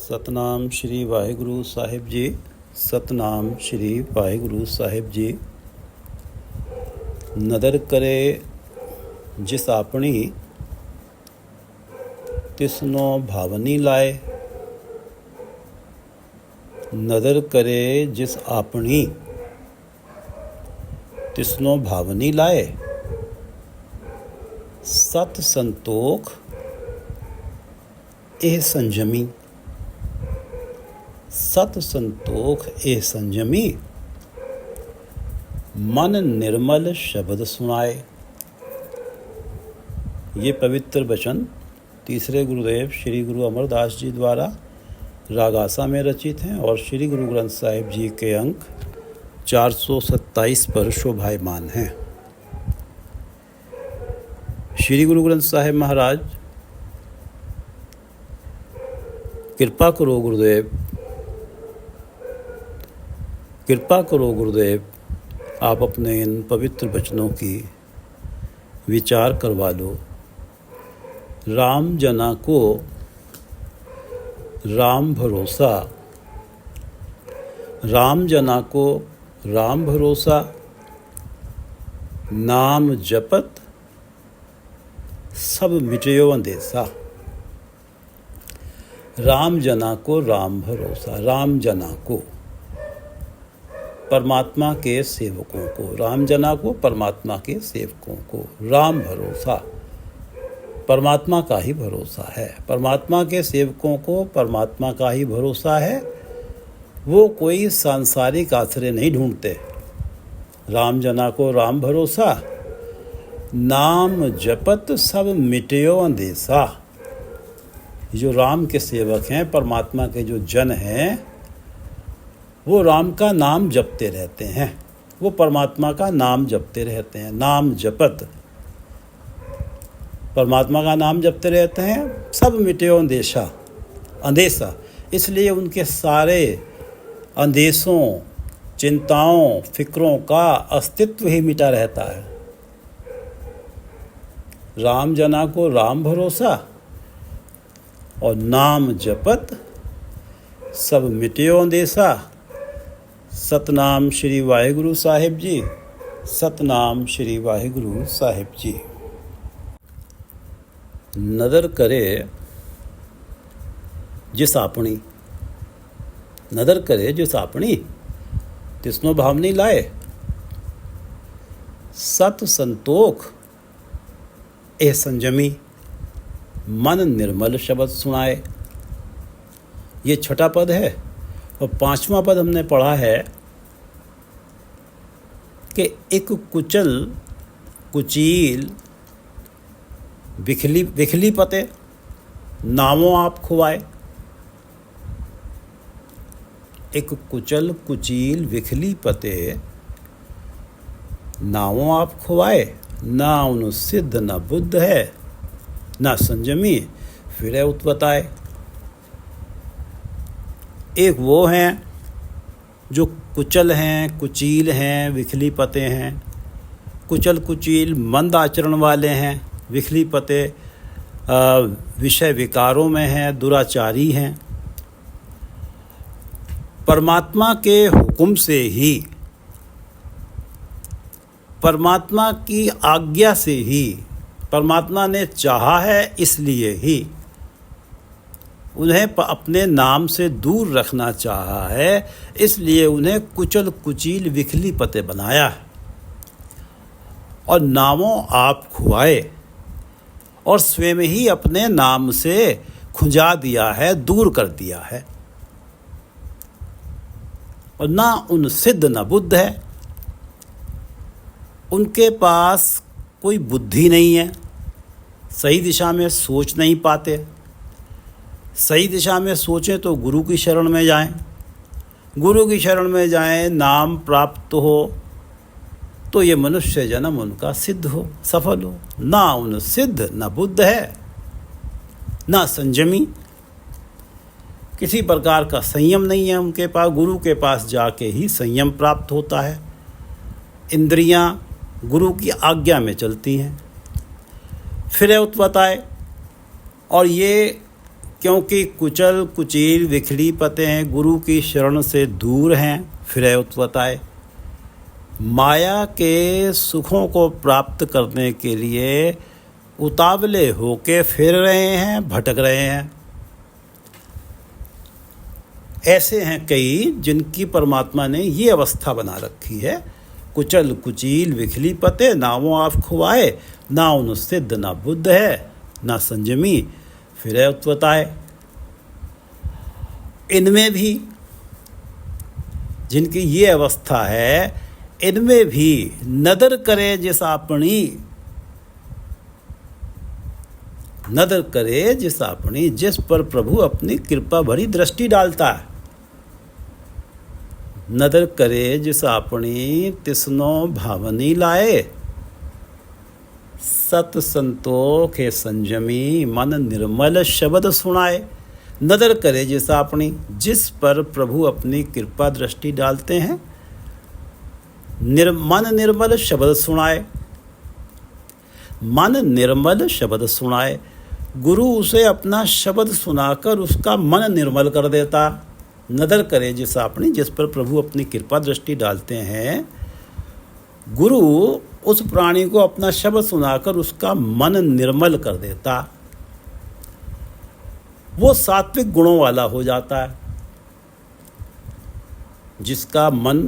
ਸਤਨਾਮ ਸ਼੍ਰੀ ਵਾਹਿਗੁਰੂ ਸਾਹਿਬ ਜੀ। ਸਤਨਾਮ ਸ਼੍ਰੀ ਵਾਹਿਗੁਰੂ ਸਾਹਿਬ ਜੀ। ਨਦਰ ਕਰੇ ਜਿਸ ਆਪਣੀ, ਤਿਸਨੋ ਭਾਵਨੀ ਲਾਏ। ਨਦਰ ਕਰੇ ਜਿਸ ਆਪਣੀ, ਤਿਸਨੋ ਭਾਵਨੀ ਲਾਏ। ਸਤ ਸੰਤੋਖ ਇਹ ਸੰਜਮੀ। सत संतोख ए संजमी। मन निर्मल शब्द सुनाए। ये पवित्र वचन तीसरे गुरुदेव श्री गुरु अमरदास जी द्वारा रागासा में रचित हैं और श्री गुरु ग्रंथ साहिब जी के अंक 427 पर शोभायमान हैं। श्री गुरु ग्रंथ साहिब महाराज, कृपा करो गुरुदेव, कृपा करो गुरुदेव, आप अपने इन पवित्र वचनों की विचार करवा लो। राम जना को राम भरोसा, राम जना को राम भरोसा। नाम जपत सब मिटयो अंदेसा। राम जना को राम भरोसा। राम जना को परमात्मा के सेवकों को, राम जना को परमात्मा के सेवकों को। राम भरोसा परमात्मा का ही भरोसा है। परमात्मा के सेवकों को परमात्मा का ही भरोसा है। वो कोई सांसारिक आश्रय नहीं ढूंढते। राम जना को राम भरोसा। नाम जपत सब मिटयो अंदेसा। जो राम के सेवक हैं, परमात्मा के जो जन हैं, वो राम का नाम जपते रहते हैं। वो परमात्मा का नाम जपते रहते हैं। नाम जपत, परमात्मा का नाम जपते रहते हैं। सब मिटयो अंदेशा, अंदेशा, इसलिए उनके सारे अंदेशों, चिंताओं, फिक्रों का अस्तित्व ही मिटा रहता है। राम जना को राम भरोसा और नाम जपत सब मिटयो अंदेशा। सतनाम श्री वाहिगुरु साहिब जी। सतनाम श्री वाहिगुरु साहिब जी। नदर करे जिस आपनी, नदर करे जिस आपनी, तिसनो भावनी लाए। सत संतोख ए संजमी। मन निर्मल शब्द सुनाए। ये छठा पद है और पांचवा पद हमने पढ़ा है कि एक कुचल कुचील विखली पते नामों आप खुआए। एक कुचल कुचील विखली पते नामों आप खुआए। ना उन सिद्ध न बुद्ध है, ना संजमी फिर उत्पताए। एक वो हैं जो कुचल हैं, कुचील हैं, विखली पते हैं। कुचल कुचील मंद आचरण वाले हैं। विखली पते विषय विकारों में हैं, दुराचारी हैं। परमात्मा के हुक्म से ही, परमात्मा की आज्ञा से ही, परमात्मा ने चाहा है इसलिए ही उन्हें अपने नाम से दूर रखना चाहा है, इसलिए उन्हें कुचल कुचील विखली पते बनाया और नामों आप खुआए और स्वयं ही अपने नाम से खुंजा दिया है, दूर कर दिया है। और ना उन सिद्ध न बुद्ध है, उनके पास कोई बुद्धि नहीं है, सही दिशा में सोच नहीं पाते। सही दिशा में सोचें तो गुरु की शरण में जाएं। गुरु की शरण में जाएं, नाम प्राप्त हो तो ये मनुष्य जन्म उनका सिद्ध हो, सफल हो। ना उन सिद्ध न बुद्ध है, ना संयमी, किसी प्रकार का संयम नहीं है उनके पास। गुरु के पास जाके ही संयम प्राप्त होता है। इंद्रियां गुरु की आज्ञा में चलती हैं। फिर उत्पताए, और ये क्योंकि कुचल कुचील विखली पते हैं, गुरु की शरण से दूर हैं, फिरे उत्वताए। माया के सुखों को प्राप्त करने के लिए उतावले होके फिर रहे हैं, भटक रहे हैं। ऐसे हैं कई जिनकी परमात्मा ने ये अवस्था बना रखी है। कुचल कुचील विखली पते, ना वो आप खुआए, ना उन सिद्ध, ना बुद्ध है, ना संयमी, फिर उत्वताए। इनमें भी जिनकी ये अवस्था है, इनमें भी नदर करे जिस आपनी, नदर करे जिस आपनी, जिस पर प्रभु अपनी कृपा भरी दृष्टि डालता है। नदर करे जिस आपनी, तिसनो भावनी लाए। सत संतोख है संयमी, मन निर्मल शब्द सुनाए। नदर करे जिस आपनी, जिस पर प्रभु अपनी कृपा दृष्टि डालते हैं। मन निर्मल शब्द सुनाए, मन निर्मल शब्द सुनाए। गुरु उसे अपना शब्द सुनाकर उसका मन निर्मल कर देता। नदर करे जिस आपनी, जिस पर प्रभु अपनी कृपा दृष्टि डालते हैं। गुरु उस प्राणी को अपना शब्द सुनाकर उसका मन निर्मल कर देता। वो सात्विक गुणों वाला हो जाता है। जिसका मन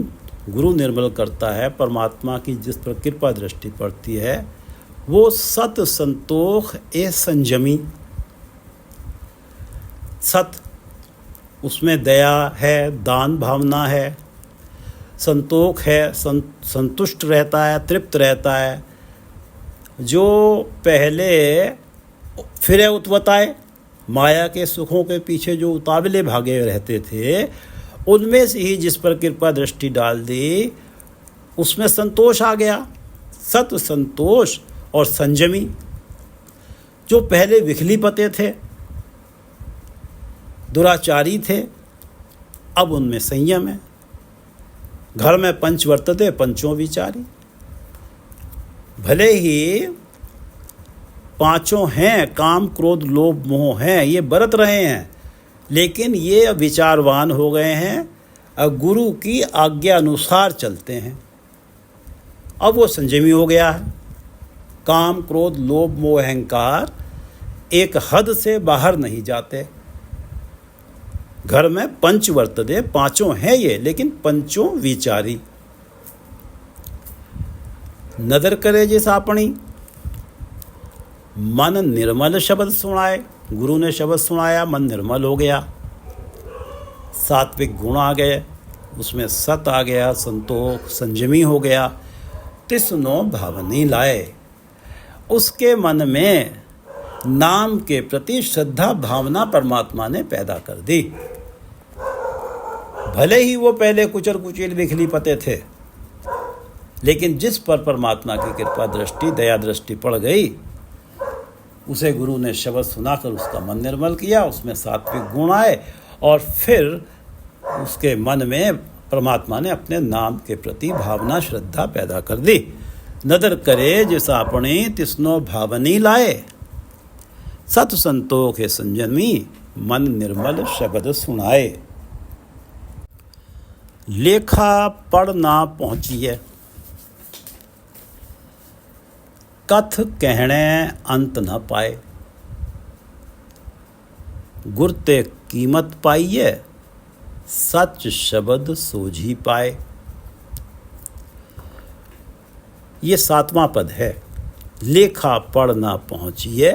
गुरु निर्मल करता है, परमात्मा की जिस पर कृपा दृष्टि पड़ती है, वो सत संतोख ए संयमी। सत, उसमें दया है, दान भावना है। संतोख है, संतुष्ट रहता है, तृप्त रहता है। जो पहले फिरे उत्वताए, माया के सुखों के पीछे जो उतावले भागे रहते थे, उनमें से ही जिस पर कृपा दृष्टि डाल दी, उसमें संतोष आ गया। सत, संतोष और संयमी। जो पहले विखली पते थे, दुराचारी थे, अब उनमें संयम है। घर में पंच वर्तते, पंचों विचारी। भले ही पांचों हैं, काम क्रोध लोभ मोह हैं, ये बरत रहे हैं, लेकिन ये विचारवान हो गए हैं और गुरु की आज्ञा अनुसार चलते हैं। अब वो संयमी हो गया है। काम क्रोध लोभ मोह अहंकार एक हद से बाहर नहीं जाते। घर में पंच वर्तते, पांचों हैं ये, लेकिन पंचों विचारी। नदर करे जिस आपनी, मन निर्मल शब्द सुनाए। गुरु ने शब्द सुनाया, मन निर्मल हो गया। सात्विक गुण आ गए, उसमें सत आ गया, संतोख संयमी हो गया। तिसनो भावनी लाए, उसके मन में नाम के प्रति श्रद्धा भावना परमात्मा ने पैदा कर दी। भले ही वो पहले कुचल कुचील विखली पते थे, लेकिन जिस पर परमात्मा की कृपा दृष्टि, दया दृष्टि पड़ गई, उसे गुरु ने शब्द सुनाकर उसका मन निर्मल किया। उसमें सात्विक गुण आए और फिर उसके मन में परमात्मा ने अपने नाम के प्रति भावना श्रद्धा पैदा कर दी। नदर करे जिस आपने, तिसनो भावनी लाए। सत संतोख है संयमी, मन निर्मल शब्द सुनाए। लेखा पढ़ ना पहुँचिए, कथ कहने अंत न पाए। गुर ते कीमत पाइए, सच शब्द सोझी पाए। ये 7वां पद है। लेखा पढ़ ना पहुँचिए,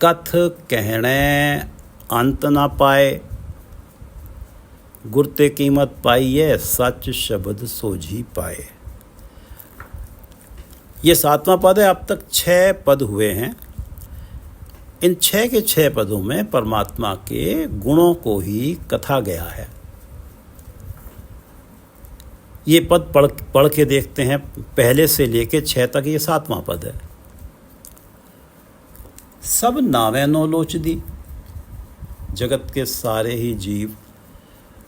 कथ कहने अंत न पाए। गुर ते कीमत पाइए, सच शब्द सोझी पाए। ये 7वां पद है। अब तक 6 पद हुए हैं। इन 6 के 6 पदों में परमात्मा के गुणों को ही कथा गया है। ये पद पढ़ के देखते हैं, पहले से लेके 6 तक ये 7वां पद है। सब नावे नो लोच दी, जगत के सारे ही जीव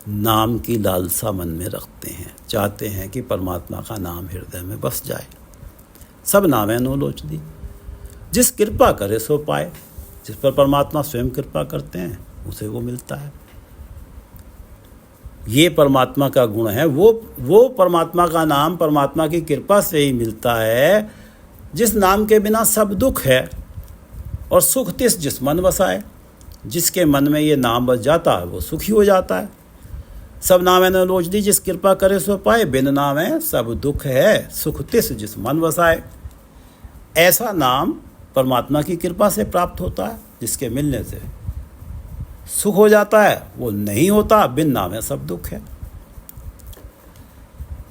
नाम की लालसा मन में रखते हैं, चाहते हैं कि परमात्मा का नाम हृदय में बस जाए। सब नावे नो लोच दी, जिस कृपा करे सो पाए। जिस पर परमात्मा स्वयं कृपा करते हैं उसे वो मिलता है। ये परमात्मा का गुण है। वो परमात्मा का नाम परमात्मा की कृपा से ही मिलता है, जिस नाम के बिना सब दुख है और सुख तिस जिस मन बसाए। जिसके मन में ये नाम बस जाता है वो सुखी हो जाता है। सब नाम न लोच दी जिस कृपा करे सो पाए, बिन नाम है सब दुख है, सुख तिस जिस मन बसाए। ऐसा नाम परमात्मा की कृपा से प्राप्त होता है, जिसके मिलने से सुख हो जाता है। वो नहीं होता, बिन नाम है सब दुख है।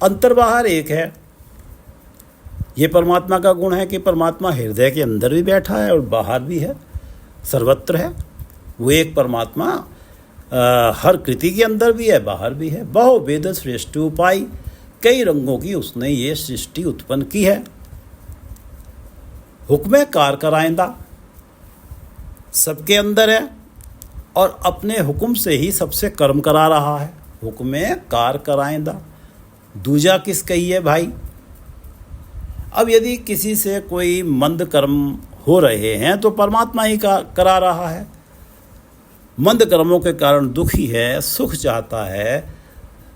अंतर बाहर एक है। ये परमात्मा का गुण है कि परमात्मा हृदय के अंदर भी बैठा है और बाहर भी है, सर्वत्र है। वो एक परमात्मा हर कृति के अंदर भी है, बाहर भी है। बहु वेद श्रेष्ठ उपाय, कई रंगों की उसने ये सृष्टि उत्पन्न की है। हुक्म कार कराइंदा, सबके अंदर है और अपने हुक्म से ही सबसे कर्म करा रहा है। हुक्म कार कराइंदा, दूजा किस कही है भाई। अब यदि किसी से कोई मंद कर्म हो रहे हैं तो परमात्मा ही करा रहा है। मंद कर्मों के कारण दुखी है, सुख चाहता है,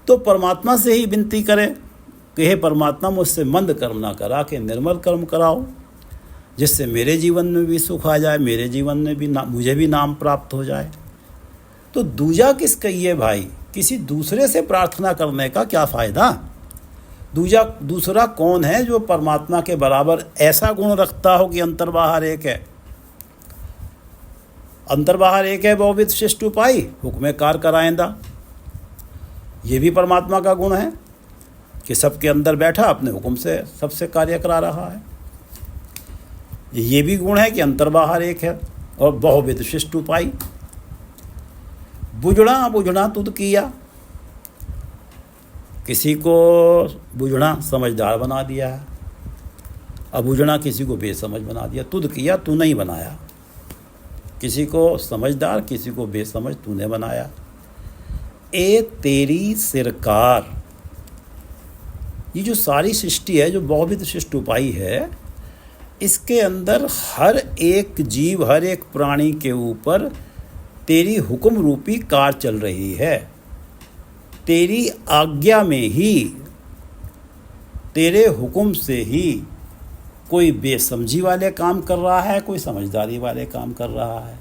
तो परमात्मा से ही विनती करें कि हे परमात्मा, मुझसे मंद कर्म ना करा के निर्मल कर्म कराओ, जिससे मेरे जीवन में भी सुख आ जाए, मेरे जीवन में भी मुझे भी नाम प्राप्त हो जाए। तो दूजा किस कहिए भाई, किसी दूसरे से प्रार्थना करने का क्या फ़ायदा। दूसरा कौन है जो परमात्मा के बराबर ऐसा गुण रखता हो कि अंतर बाहर एक है। अंतर बाहर एक है, बहुविध श्रेष्ठ उपाय, हुक्म कार कराइंदा। ये भी परमात्मा का गुण है कि सबके अंदर बैठा अपने हुक्म से सबसे कार्य करा रहा है। ये भी गुण है कि अंतर बाहर एक है और बहुविध श्रेष्ठ उपाय। बुझना बुझना तुद किया, किसी को बुझना समझदार बना दिया है, अब बुझना किसी को बेसमझ बना दिया। तुद किया, तू नहीं बनाया। किसी को समझदार, किसी को बेसमझ तूने बनाया। ए तेरी सिरकार, ये जो सारी सृष्टि है, जो बहुविध सृष्टि उपाय है, इसके अंदर हर एक जीव, हर एक प्राणी के ऊपर तेरी हुक्म रूपी कार चल रही है। तेरी आज्ञा में ही, तेरे हुक्म से ही कोई बेसमझी वाले काम कर रहा है, कोई समझदारी वाले काम कर रहा है।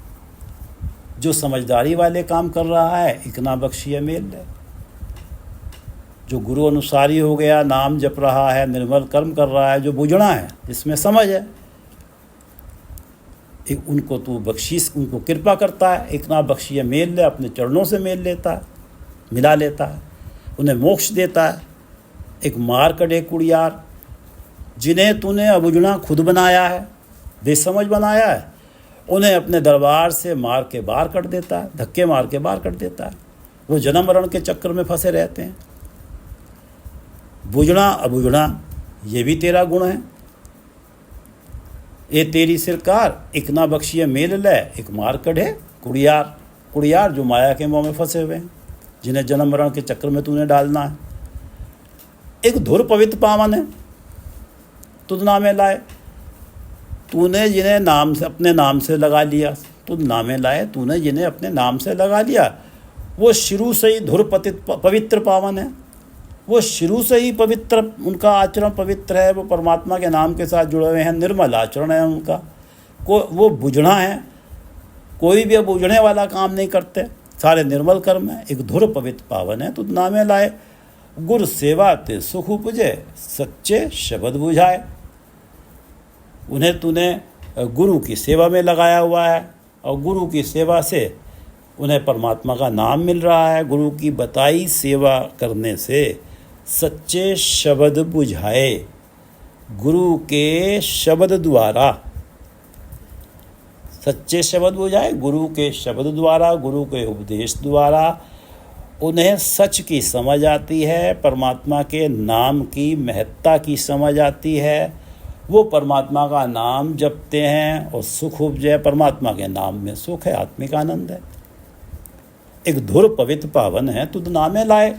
जो समझदारी वाले काम कर रहा है, इकना बख्शिए मेल ले। जो गुरु अनुसारी हो गया, नाम जप रहा है, निर्मल कर्म कर रहा है, जो बुझना है, जिसमें समझ है, उनको तू बख्शीश, उनको कृपा करता है। इकना बख्शिए मेल ले, अपने चरणों से मेल लेता है, मिला लेता है, उन्हें मोक्ष देता है। एक मार्कंडेय कुड़ियार, जिन्हें तूने अबुझना खुद बनाया है, बेसमझ बनाया है, उन्हें अपने दरबार से मार के बाहर कर देता है, धक्के मार के बाहर कर देता है। वो जन्म मरण के चक्कर में फंसे रहते हैं। बुझना अबुझना, ये भी तेरा गुण है। ये तेरी सिरकार, इकना बख्शिए मेल ले। एक मार्कंडेय कुड़ियार, कुड़ियार जो माया के मोह में फंसे हुए हैं, जिन्हें जन्म मरण के चक्कर में तूने डालना है। एक धुर पवित्र पावन है, तुझ नामे लाए। तूने जिन्हें नाम से, अपने नाम से लगा लिया, तुझ नामे लाए, तूने जिन्हें अपने नाम से लगा लिया, वो शुरू से ही धुर पवित्र पावन है। वो शुरू से ही पवित्र, उनका आचरण पवित्र है। वो परमात्मा के नाम के साथ जुड़े हुए हैं, निर्मल आचरण है उनका। वो बुझना है, कोई भी बुझने वाला काम नहीं करते, सारे निर्मल कर्म है। एक धुर पवित्र पावन है, तुझ नामे लाए। गुर सेवा ते सुख उपजे, सच्चे शब्द बुझाए। उन्हें तूने गुरु की सेवा में लगाया हुआ है और गुरु की सेवा से उन्हें परमात्मा का नाम मिल रहा है। गुरु की बताई सेवा करने से सच्चे शब्द बुझाए। गुरु के शब्द द्वारा सच्चे शब्द बुझाए, गुरु के शब्द द्वारा, गुरु के उपदेश द्वारा उन्हें सच की समझ आती है, परमात्मा के नाम की महत्ता की समझ आती है। वो परमात्मा का नाम जपते हैं और सुख उपजे। परमात्मा के नाम में सुख है, आत्मिक आनंद है। एक धुर पवित्र पावन है, तुझ नामे लाए।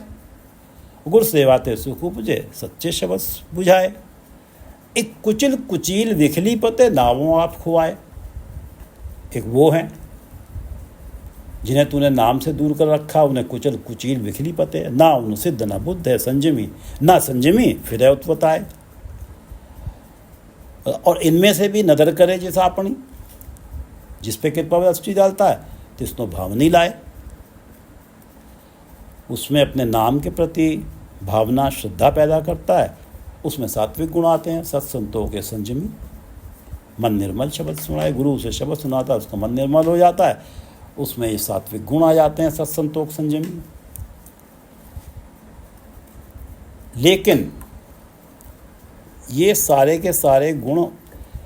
गुर सेवाते सुख उपजे, सच्चे शब्द बुझाए। एक कुचिल कुचील विखली पते नावों आप खुआए, एक वो हैं जिन्हें तूने नाम से दूर कर रखा, उन्हें कुचल कुचील विखली पते, ना उन सिद्ध ना बुद्ध है संजमी, ना संजमी फिर उत्पताए। और इनमें से भी नदर करे जैसा अपनी, जिस पे कृपा दृष्टि डालता है तिसनो भावनी लाए, उसमें अपने नाम के प्रति भावना श्रद्धा पैदा करता है, उसमें सात्विक गुण आते हैं। सत्संतों के संजमी, मन निर्मल शब्द सुनाए, गुरु से शब्द सुनाता है उसका मन निर्मल हो जाता है, उसमें ये सात्विक गुण आ जाते हैं सत्संतों के संजमी। लेकिन ये सारे के सारे गुण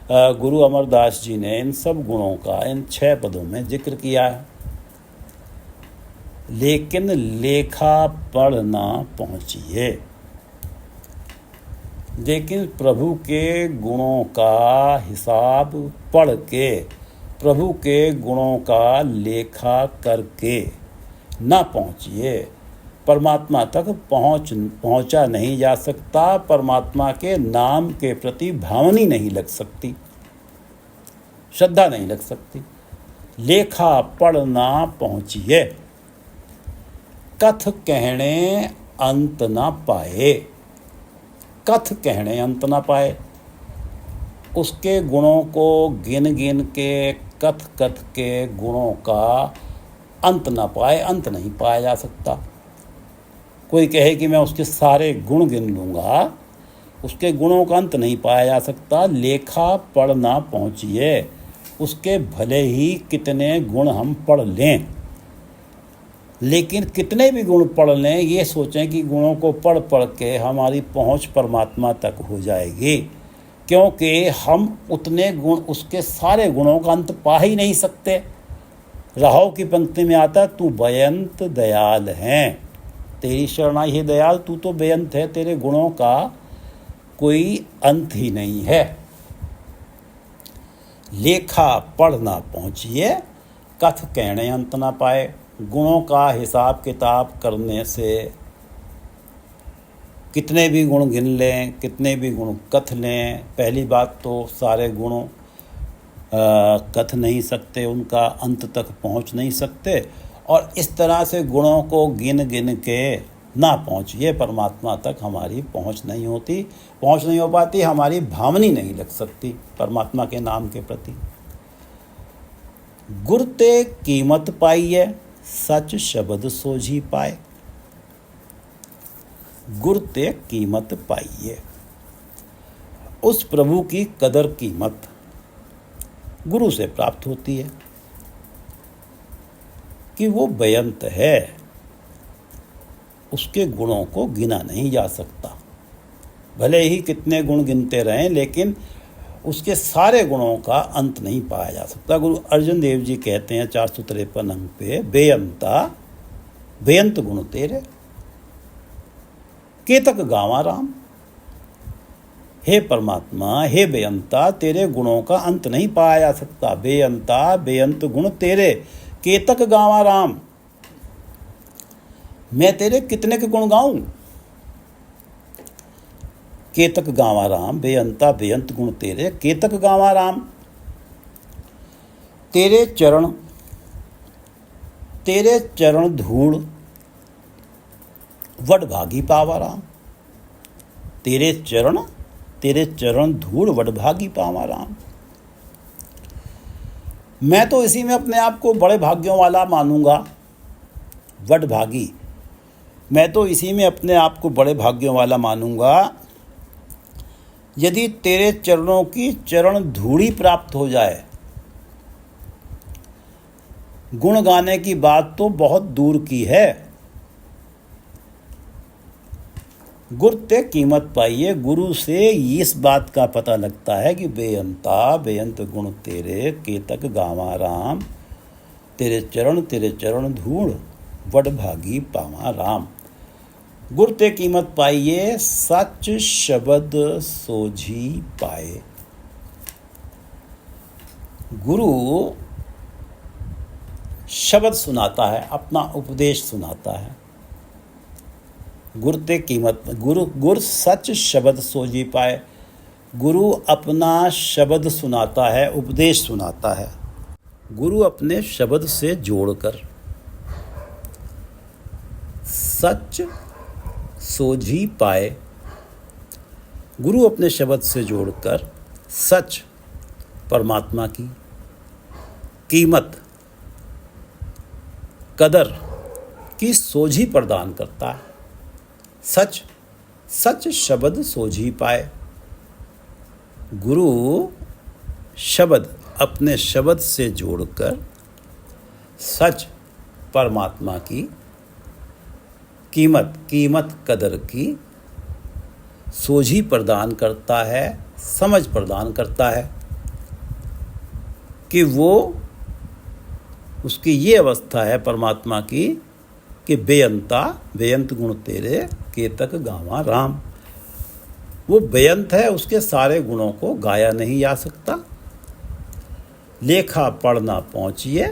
गुरु अमरदास जी ने इन सब गुणों का इन 6 पदों में जिक्र किया है, लेकिन लेखा पढ़ ना पहुंचिए। लेकिन प्रभु के गुणों का हिसाब पढ़ के, प्रभु के गुणों का लेखा करके ना पहुंचिए, परमात्मा तक पहुंचा नहीं जा सकता, परमात्मा के नाम के प्रति भावनी नहीं लग सकती, श्रद्धा नहीं लग सकती। लेखा पढ़ ना पहुंचिए, कथ कहने अंत ना पाए, कथ कहने अंत ना पाए, उसके गुणों को गिन गिन के कथ कथ के गुणों का अंत ना पाए, अंत नहीं पाया जा सकता। कोई कहे कि मैं उसके सारे गुण गिन लूँगा, उसके गुणों का अंत नहीं पाया जा सकता। लेखा पढ़ ना पहुँचिए, उसके भले ही कितने गुण हम पढ़ लें, लेकिन कितने भी गुण पढ़ लें ये सोचें कि गुणों को पढ़ पढ़ के हमारी पहुँच परमात्मा तक हो जाएगी, क्योंकि हम उतने गुण, उसके सारे गुणों का अंत पा ही नहीं सकते। राहु की पंक्ति में आता, तू बेअंत दयाल हैं, तेरी शरणाई है दयाल, तू तो बेअंत है, तेरे गुणों का कोई अंत ही नहीं है। लेखा पढ़ ना पहुँचिए, कथ कहने अंत ना पाए। गुणों का हिसाब किताब करने से कितने भी गुण गिन लें, कितने भी गुण कथ लें, पहली बात तो सारे गुण कथ नहीं सकते, उनका अंत तक पहुंच नहीं सकते, और इस तरह से गुणों को गिन गिन के ना पहुंचिए परमात्मा तक हमारी पहुंच नहीं होती, पहुंच नहीं हो पाती, हमारी भावनी नहीं लग सकती परमात्मा के नाम के प्रति। गुर ते कीमत पाइए, सच शब्द सोझी पाए। गुर ते कीमत पाइए, उस प्रभु की कदर कीमत गुरु से प्राप्त होती है कि वो बेअंत है, उसके गुणों को गिना नहीं जा सकता। भले ही कितने गुण गिनते रहें, लेकिन उसके सारे गुणों का अंत नहीं पाया जा सकता। गुरु अर्जुन देव जी कहते हैं 453 अंक पे, बेअंता बेअंत गुण तेरे, केतक गावा राम। हे परमात्मा, हे बेअंता, तेरे गुणों का अंत नहीं पाया जा सकता। बेअंता बेअंत गुण तेरे, केतक गावा राम। मैं तेरे कितने के गुण गाऊं? केतक गावा राम, बेअंता बेअंत गुण तेरे, केतक गावा राम। तेरे चरण धूड़ वडभागी पावा राम। तेरे चरण धूड़ वडभागी पावा राम। मैं तो इसी में अपने आप को बड़े भाग्यों वाला मानूंगा। वडभागी, मैं तो इसी में अपने आप को बड़े भाग्यों वाला मानूंगा यदि तेरे चरणों की चरण धूड़ी प्राप्त हो जाए। गुण गाने की बात तो बहुत दूर की है। गुर ते कीमत पाइए, गुरु से इस बात का पता लगता है कि बेअंता बेअंत गुण तेरे, केतक गावा राम। तेरे चरण धूड़ वडभागी पावा राम। गुर ते कीमत पाइए, सच शब्द सोझी पाए। गुरु शब्द सुनाता है, अपना उपदेश सुनाता है। गुर ते कीमत, गुर सच शब्द सोझी पाए। गुरु अपना शब्द सुनाता है, उपदेश सुनाता है। गुरु अपने शब्द से जोड़कर सच सोझी पाए। गुरु अपने शब्द से जोड़कर सच, परमात्मा की कीमत, कदर की सोझी प्रदान करता है। सच सच शब्द सोझी पाए। गुरु शब्द अपने शब्द से जोड़कर सच, परमात्मा की कीमत कदर की सोझी प्रदान करता है, समझ प्रदान करता है कि वो उसकी ये अवस्था है परमात्मा की कि बेअंत गुण तेरे केतक गावा राम। वो बेअंत है, उसके सारे गुणों को गाया नहीं जा सकता। लेखा पढ़ना पहुँचिए,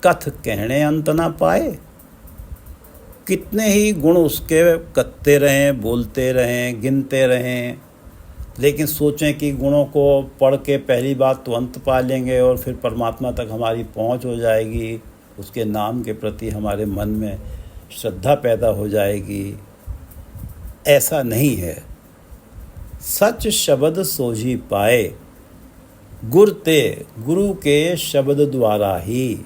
कथ कहने अंत ना पाए। कितने ही गुण उसके कत्ते रहें, बोलते रहें, गिनते रहें, लेकिन सोचें कि गुणों को पढ़ के पहली बात तो अंत पा लेंगे और फिर परमात्मा तक हमारी पहुंच हो जाएगी, उसके नाम के प्रति हमारे मन में श्रद्धा पैदा हो जाएगी। ऐसा नहीं है। सच शब्द सोझी पाए, गुरु के शब्द द्वारा ही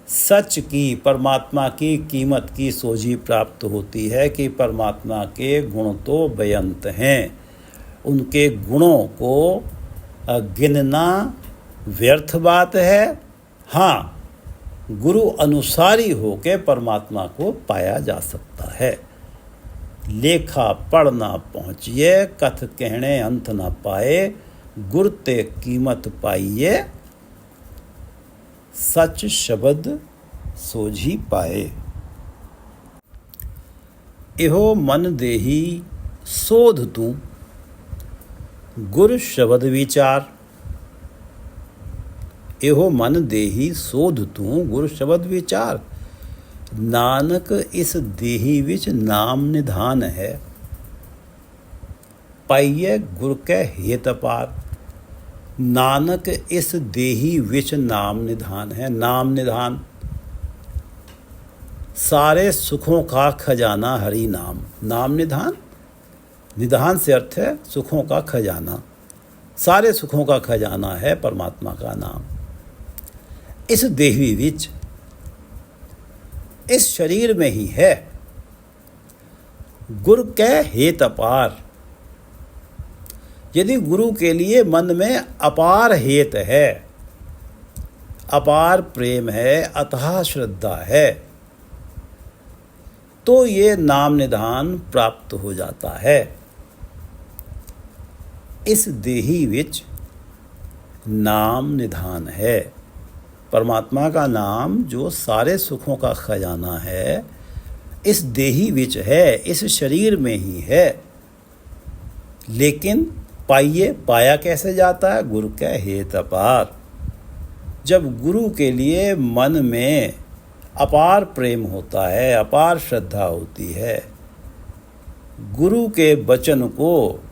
सच की, परमात्मा की कीमत की सोझी प्राप्त होती है कि परमात्मा के गुण तो बेअंत हैं। उनके गुणों को गिनना व्यर्थ बात है। हाँ, गुरु अनुसारी होके परमात्मा को पाया जा सकता है। लेखा पढ़ना पहुँचिए, कथ कहने अंत न पाए। गुर ते कीमत पाइए, सच शब्द सोझी पाए। इहो मन देही सोध तू, गुर शब्द विचार। इहो मन देही सोध तू, गुर शब्द विचार। नानक इस देही विच नाम निधान है, पाइए गुर कै हेत अपार। नानक इस देही विच नाम निधान है। नाम निधान, सारे सुखों का खजाना हरि नाम। नाम निधान, निधान से अर्थ है सुखों का खजाना। सारे सुखों का खजाना है परमात्मा का नाम। इस देही विच, इस शरीर में ही है। गुर कै हेत अपार। यदि गुरु के लिए मन में अपार हेत है, अपार प्रेम है, अथाह श्रद्धा है, तो ये नाम निधान प्राप्त हो जाता है। इस देही विच नाम निधान है। परमात्मा का नाम जो सारे सुखों का खजाना है, इस देही विच है, इस शरीर में ही है। लेकिन पाइए, पाया कैसे जाता है? गुरु कै हेत अपार। जब गुरु के लिए मन में अपार प्रेम होता है, अपार श्रद्धा होती है, गुरु के वचन को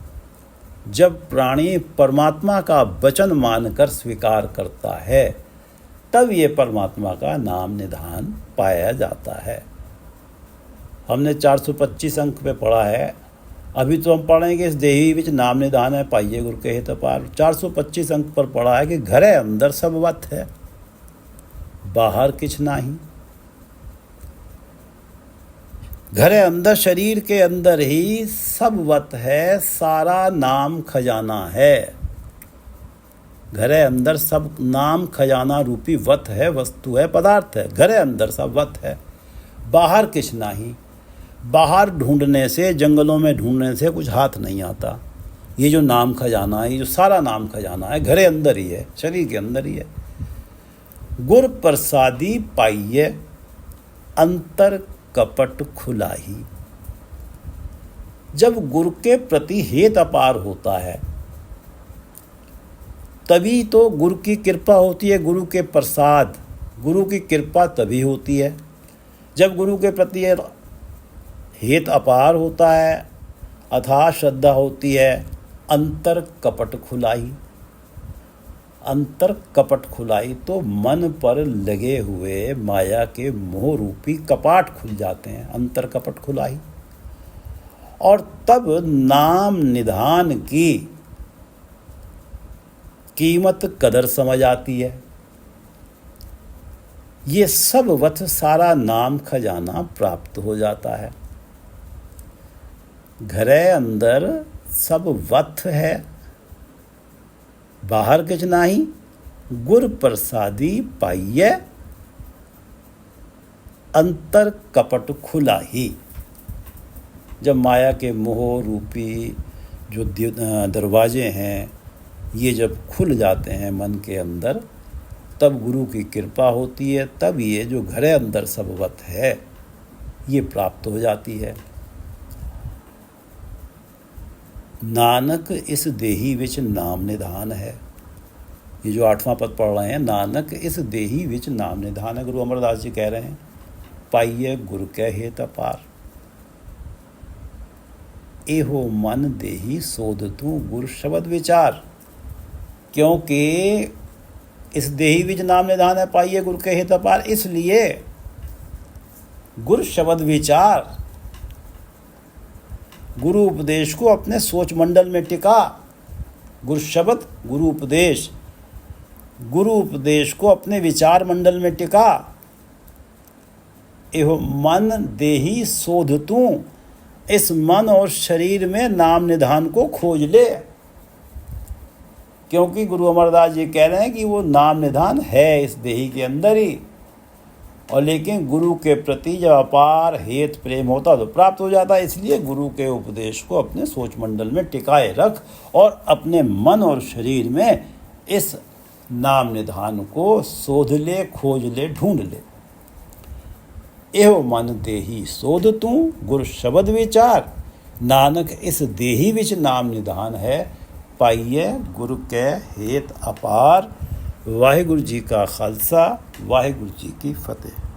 जब प्राणी परमात्मा का वचन मानकर स्वीकार करता है, तब ये परमात्मा का नाम निधान पाया जाता है। हमने 425 अंक पे पढ़ा है, अभी तो हम पढ़ेंगे इस देही विच नाम निधान है, पाइए गुरु के हित अपार। 425 अंक पर पढ़ा है कि घरे अंदर सब वत है, बाहर किछ नाही। घरे अंदर, शरीर के अंदर ही सब वत है, सारा नाम खजाना है। घरे अंदर सब नाम खजाना रूपी वत है, वस्तु है, पदार्थ है। घरे अंदर सब वत है, बाहर किछ नाही। बाहर ढूंढने से, जंगलों में ढूंढने से कुछ हाथ नहीं आता। ये जो नाम खजाना है, ये जो सारा नाम खजाना है, घरे अंदर ही है, शरीर के अंदर ही है। गुर प्रसादी पाइए, अंतर कपट खुलाही। जब गुरु के प्रति हेत अपार होता है, तभी तो गुरु की कृपा होती है। गुरु के प्रसाद, गुरु की कृपा तभी होती है जब गुरु के प्रति हेत अपार होता है, अथाह श्रद्धा होती है अंतर कपट खुलाई। अंतर कपट खुलाई तो मन पर लगे हुए माया के मोह रूपी कपाट खुल जाते हैं, अंतर कपट खुलाई। और तब नाम निधान की कीमत कदर समझ आती है। ये सब वथ सारा नाम खजाना प्राप्त हो जाता है। घरे अंदर सब वथ है, बाहर किछ नाही, गुर प्रसादी पाइये अंतर कपट खुला ही। जब माया के मोह रूपी जो दरवाजे हैं ये जब खुल जाते हैं मन के अंदर, तब गुरु की कृपा होती है, तब ये जो घरे अंदर सब वत है ये प्राप्त हो जाती है। नानक इस देही विच नाम निधान है। ये जो 8वां पद पढ़ रहे हैं, नानक इस देही विच नाम निधान है। गुरु अमरदास जी कह रहे हैं, पाइये गुर कै हेत अपार, एहो मन देही सोध तू गुर शब्द विचार। क्योंकि इस देही विच नाम निधान है, पाइये गुर कै हेत अपार, इसलिए गुर शब्द विचार, गुरु उपदेश को अपने सोच मंडल में टिका। गुरु शब्द गुरु उपदेश, गुरु उपदेश को अपने विचार मंडल में टिका। एहो मन देही शोध तू, इस मन और शरीर में नाम निधान को खोज ले। क्योंकि गुरु अमरदास जी कह रहे हैं कि वो नाम निधान है इस देही के अंदर ही, और लेकिन गुरु के प्रति जब अपार हेत प्रेम होता तो प्राप्त हो जाता है। इसलिए गुरु के उपदेश को अपने सोच मंडल में टिकाए रख और अपने मन और शरीर में इस नाम निधान को शोध ले, खोज ले, ढूंढ ले। एहो मन देही शोध तू गुर शब्द विचार, नानक इस देही विच नाम निधान है, पाइये गुरु के हेत अपार। वाहिगुरु जी का खालसा, वाहिगुरु जी की फतेह।